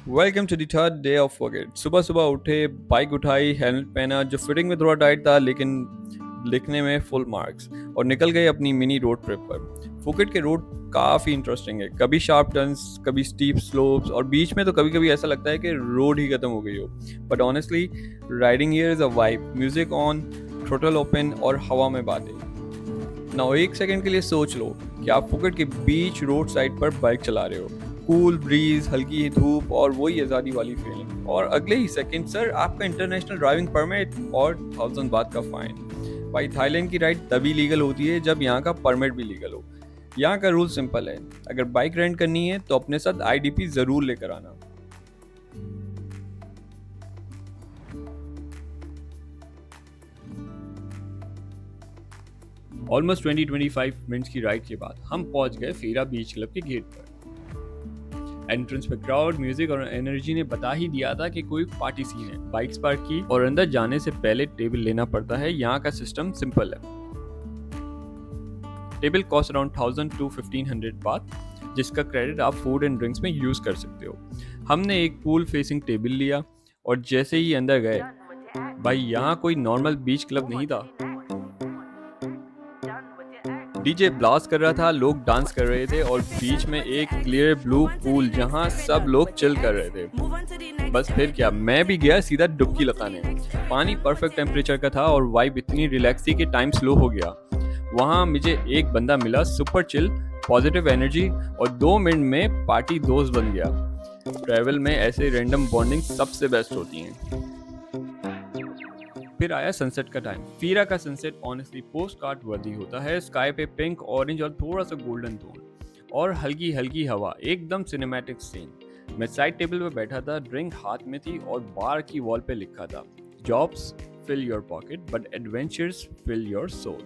Welcome to the third day of work. सुबह सुबह उठे, बाइक उठाई, हेलमेट पहना जो फिटिंग में थोड़ा टाइट था लेकिन लिखने में फुल मार्क्स, और निकल गए अपनी मिनी रोड ट्रिप पर। फुकेट के रोड काफ़ी इंटरेस्टिंग है, कभी शार्प टर्न्स, कभी स्टीप स्लोप्स, और बीच में तो कभी कभी ऐसा लगता है कि रोड ही खत्म हो गई हो। But honestly riding here is a vibe, music on, throttle open और हवा में बातें। नाउ एक सेकंड के लिए सोच लो कि आप फुकेट के बीच रोड साइड पर बाइक चला रहे हो, कूल ब्रीज, हल्की धूप और वही आज़ादी वाली फीलिंग, और अगले ही सेकंड सर आपका इंटरनेशनल ड्राइविंग परमिट और 1000 बात का फाइन। भाई थाईलैंड की राइड तभी लीगल होती है जब यहाँ का परमिट भी लीगल हो। यहाँ का रूल सिंपल है, अगर बाइक रेंट करनी है तो अपने साथ आईडीपी जरूर लेकर आना। ऑलमोस्ट 20-25 मिनट्स की राइड के बाद हम पहुंच गए फेरा बीच क्लब के गेट पर। एंट्रेंस पे क्राउड, म्यूजिक और एनर्जी ने बता ही दिया था कि कोई पार्टी सीन है। बाइक्स पार्क की और अंदर जाने से पहले टेबल लेना पड़ता है। यहाँ का सिस्टम सिंपल है। टेबल कॉस्ट अराउंड 1000 to 1500 बात, जिसका क्रेडिट आप फूड एंड ड्रिंक्स में यूज कर सकते हो। हमने एक पूल फेसिंग टेबल लिया और जैसे ही अंदर गए, भाई यहाँ कोई नॉर्मल बीच क्लब नहीं था। डीजे ब्लास्ट कर रहा था, लोग डांस कर रहे थे और बीच में एक क्लियर ब्लू पूल जहां सब लोग चिल कर रहे थे। बस फिर क्या, मैं भी गया सीधा डुबकी लगाने। पानी परफेक्ट टेम्परेचर का था और वाइब इतनी रिलैक्स थी कि टाइम स्लो हो गया। वहां मुझे एक बंदा मिला, सुपर चिल, पॉजिटिव एनर्जी, और 2 मिनट में पार्टी दोस्त बन गया। ट्रैवल में ऐसे रैंडम बॉन्डिंग सबसे बेस्ट होती हैं। फिर आया सनसेट का टाइम। फीरा का सनसेट ऑनेस्टली पोस्ट कार्ड वर्दी होता है। स्काई पे पिंक, ऑरेंज और थोड़ा सा गोल्डन टोन, और हल्की हल्की हवा, एकदम सिनेमैटिक सीन। मैं साइड टेबल पे बैठा था, ड्रिंक हाथ में थी और बार की वॉल पे लिखा था, jobs fill your pocket but adventures fill your soul.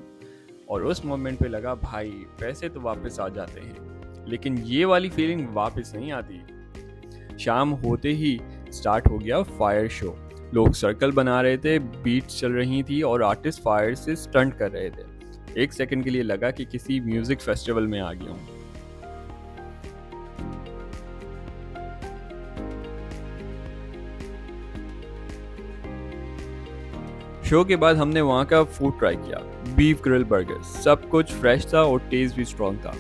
और उस मोमेंट पे लगा भाई पैसे तो वापस आ जाते हैं, लेकिन ये वाली फीलिंग वापस नहीं आती। शाम होते ही स्टार्ट हो गया फायर शो। लोग सर्कल बना रहे थे, बीट्स चल रही थी और आर्टिस्ट फायर से स्टंट कर रहे थे। एक सेकंड के लिए लगा कि किसी म्यूजिक फेस्टिवल में आ गया हूँ। शो के बाद हमने वहाँ का फूड ट्राई किया, बीफ ग्रिल बर्गर, सब कुछ फ्रेश था और टेस्ट भी स्ट्रॉन्ग था।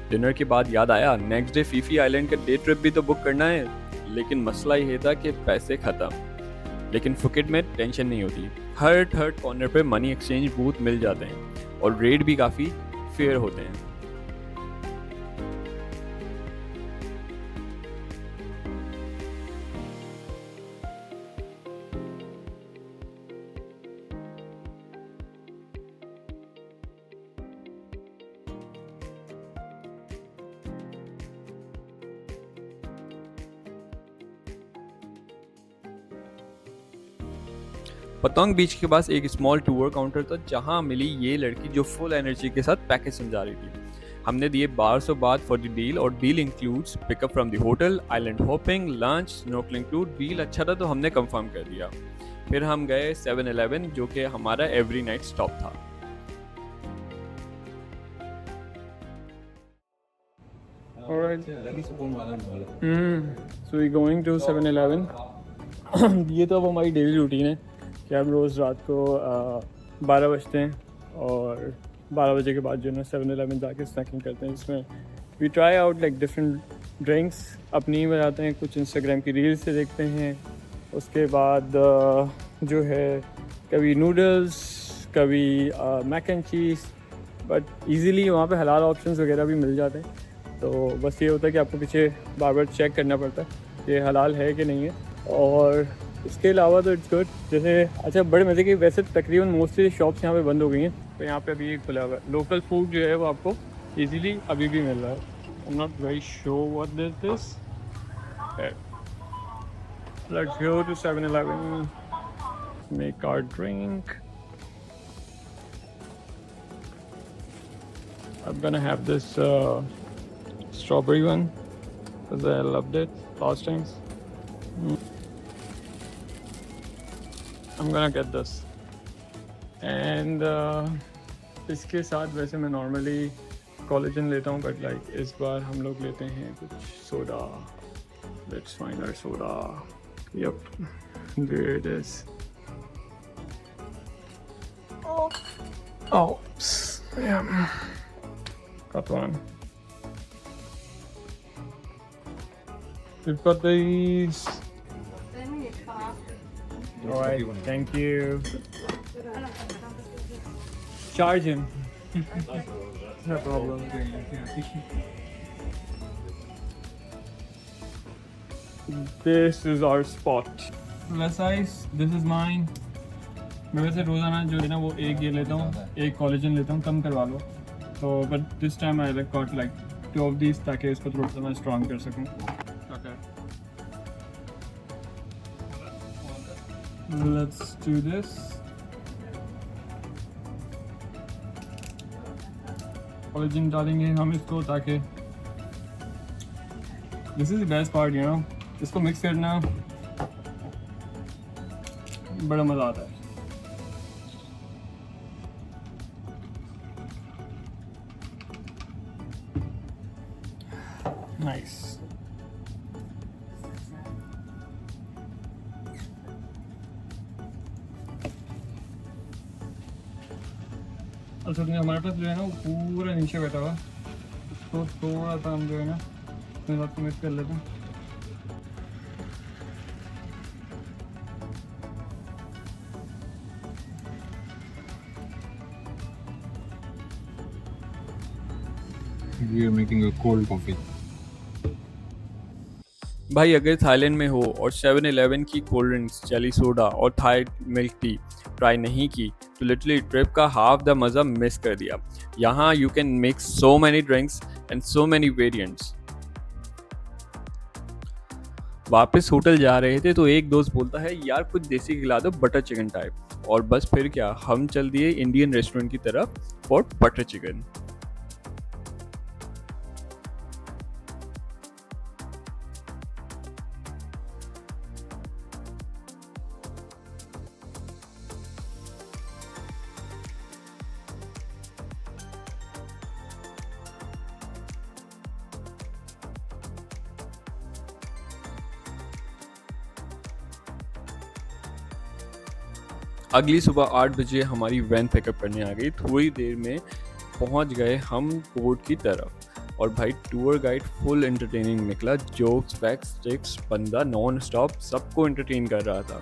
डिनर के बाद याद आया नेक्स्ट डे फीफी आइलैंड का डे ट्रिप भी तो बुक करना है, लेकिन मसला ये था कि पैसे खत्म। लेकिन फुकेट में टेंशन नहीं होती, हर थर्ड कॉर्नर पे मनी एक्सचेंज बूथ मिल जाते हैं और रेट भी काफ़ी फेयर होते हैं। पतंग बीच के पास एक स्मॉल टूर काउंटर था जहां मिली ये लड़की जो फुल एनर्जी के साथ पैकेज समझा रही थी। हमने दिए 1200 बात फॉर द डील, और deal includes pickup from the hotel, island hopping, lunch, snorkelling too. Deal अच्छा था तो हमने कंफर्म कर दिया। फिर हम गए 7-Eleven, जो कि हमारा एवरी नाइट स्टॉप था। Alright. So we're going to 7-Eleven. ये तो अब हमारी डेली रूटीन है कि हम रोज़ रात को 12 बजते हैं और 12 बजे के बाद जो है ना 7-Eleven जाके स्नैकिंग करते हैं, जिसमें we try out like different drinks. अपनी ही बनाते हैं, कुछ इंस्टाग्राम की रील्स से देखते हैं। उसके बाद जो है कभी नूडल्स, कभी mac and cheese, but easily वहाँ पे हलाल ऑप्शंस वगैरह भी मिल जाते हैं। तो बस ये होता है कि आपको पीछे बार बार चेक करना पड़ता है कि हलाल है कि नहीं है। और इसके अलावा तो इट्स गुड। जैसे अच्छा, बड़े मज़े की, वैसे तकरीबन मोस्टली शॉप्स यहाँ पे बंद हो गई हैं, तो यहाँ पे अभी एक खुला हुआ है। लोकल फूड जो है वो आपको इजीली अभी भी मिल रहा है। I am not very sure what this. Let's go to 7-Eleven, make our drink. I'm gonna have this strawberry one because I loved it last time. I'm gonna get this. And इसके साथ वैसे मैं normally collagen लेता हूँ, but like इस बार हम लोग लेते हैं कुछ soda, Let's find our soda. Yep, there it is. Oh, yeah. Got one. We've got these. Alright, thank you. Charge him. No problem. This is our spot. Less ice. This is mine. मैं वैसे रोज़ाना जो है ना वो एक ये लेता हूँ, एक कोलेजन लेता हूँ, कम करवा लो तो, but this time I like got like 2 of these ताकि इसको थोड़ा सा मैं स्ट्रॉन्ग कर सकूँ. Let's do this. कोलेजन डालेंगे हम इसको ताकि this is the best part, you know, इसको मिक्स करना बड़ा मज़ा आता है. Nice. अच्छा, हमारे पास जो है ना वो पूरा नीचे बैठा हुआ, तो थोड़ा सा हम जो है ना अपने साथ मिक्स कर लेते हैं. We are making a cold coffee. भाई अगर थाईलैंड में हो और 7-Eleven की कोल्ड ड्रिंक्स, जेली सोडा और थाई मिल्क टी ट्राई नहीं की तो लिटरली ट्रिप का हाफ द मज़ा मिस कर दिया. यहाँ you can mix so many drinks and so many variants. वापस होटल जा रहे थे तो एक दोस्त बोलता है यार कुछ देसी खिला दो, बटर चिकन टाइप. और बस फिर क्या, हम चल दिए इंडियन रेस्टोरेंट की तरफ फॉर बटर चिकन. अगली सुबह 8 बजे हमारी वैन पिकअप करने आ गई. थोड़ी देर में पहुंच गए हम पोर्ट की तरफ और भाई टूर गाइड फुल एंटरटेनिंग निकला. जोक्स, फैक्ट्स, ट्रिक्स, बंदा नॉन स्टॉप सबको एंटरटेन कर रहा था.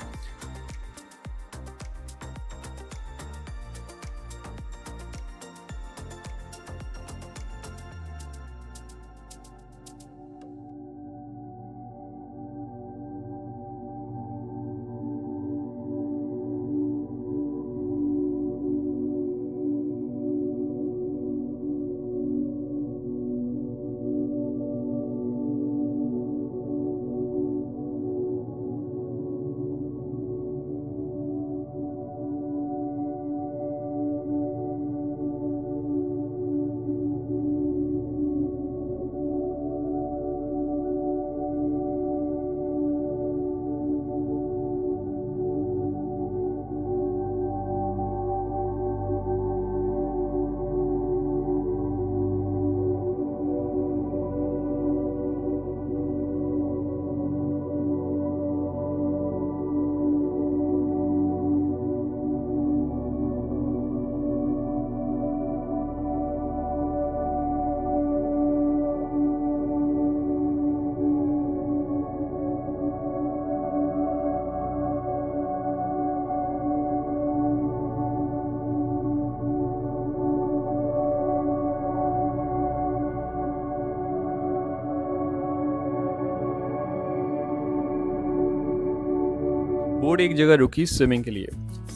बोट एक जगह रुकी स्विमिंग के लिए.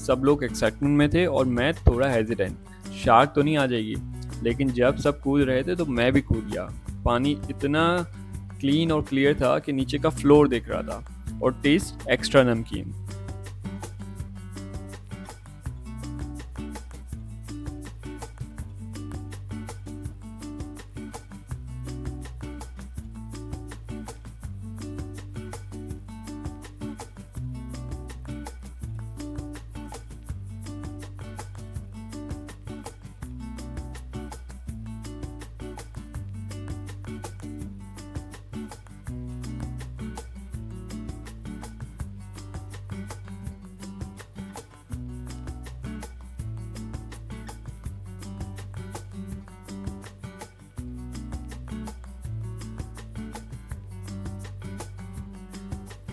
सब लोग एक्साइटमेंट में थे और मैं थोड़ा हेजिटेंट, शार्क तो नहीं आ जाएगी. लेकिन जब सब कूद रहे थे तो मैं भी कूद गया. पानी इतना क्लीन और क्लियर था कि नीचे का फ्लोर दिख रहा था और टेस्ट एक्स्ट्रा नमकीन.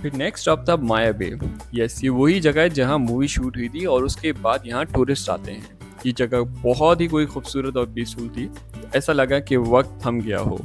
फिर नेक्स्ट स्टॉप था माया बे। यस, ये वही जगह है जहाँ मूवी शूट हुई थी और उसके बाद यहाँ टूरिस्ट आते हैं। ये जगह बहुत ही कोई खूबसूरत और पीसफुल थी, ऐसा लगा कि वक्त थम गया हो।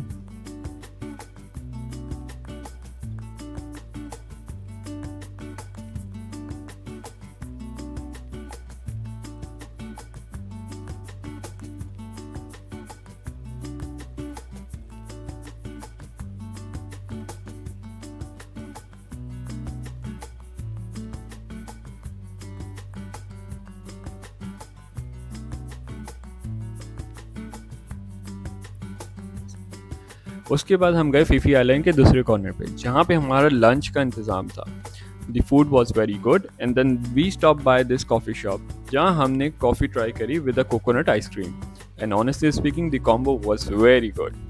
उसके बाद हम गए फीफी आइलैंड के दूसरे कॉर्नर पे, जहाँ पे हमारा लंच का इंतज़ाम था। The food was very good and then we stop by this coffee shop, जहाँ हमने कॉफ़ी ट्राई करी with a coconut ice cream. And honestly speaking the combo was very good.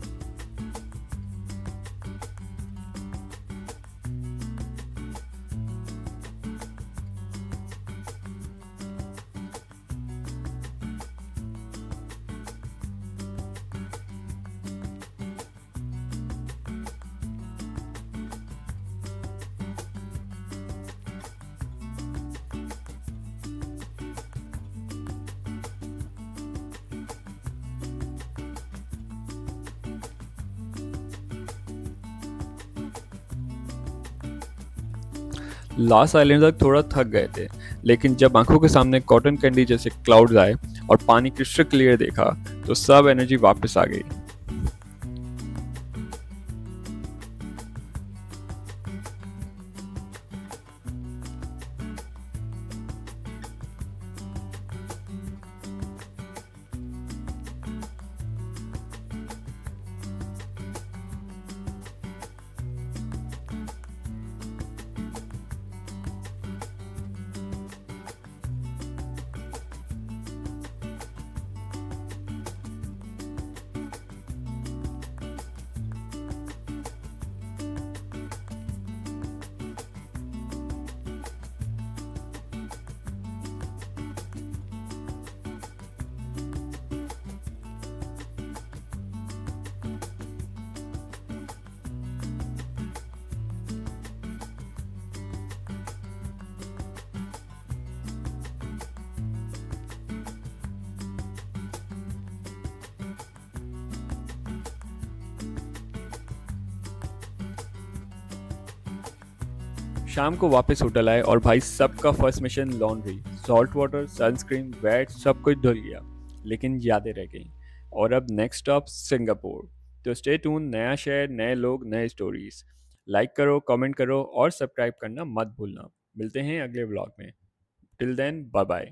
Last island तक थोड़ा थक गए थे, लेकिन जब आंखों के सामने कॉटन कैंडी जैसे क्लाउड्स आए और पानी क्रिस्टल क्लियर देखा, तो सब एनर्जी वापस आ गई। शाम को वापस होटल आए और भाई सबका first mission laundry, salt water, sunscreen, wet सब कुछ धुल गया, लेकिन यादें रह गई। और अब नेक्स्ट स्टॉप सिंगापुर। तो स्टे ट्यून, नया शहर, नए लोग, नए स्टोरीज। लाइक करो, कमेंट करो और सब्सक्राइब करना मत भूलना। मिलते हैं अगले व्लॉग में। Till then, bye bye.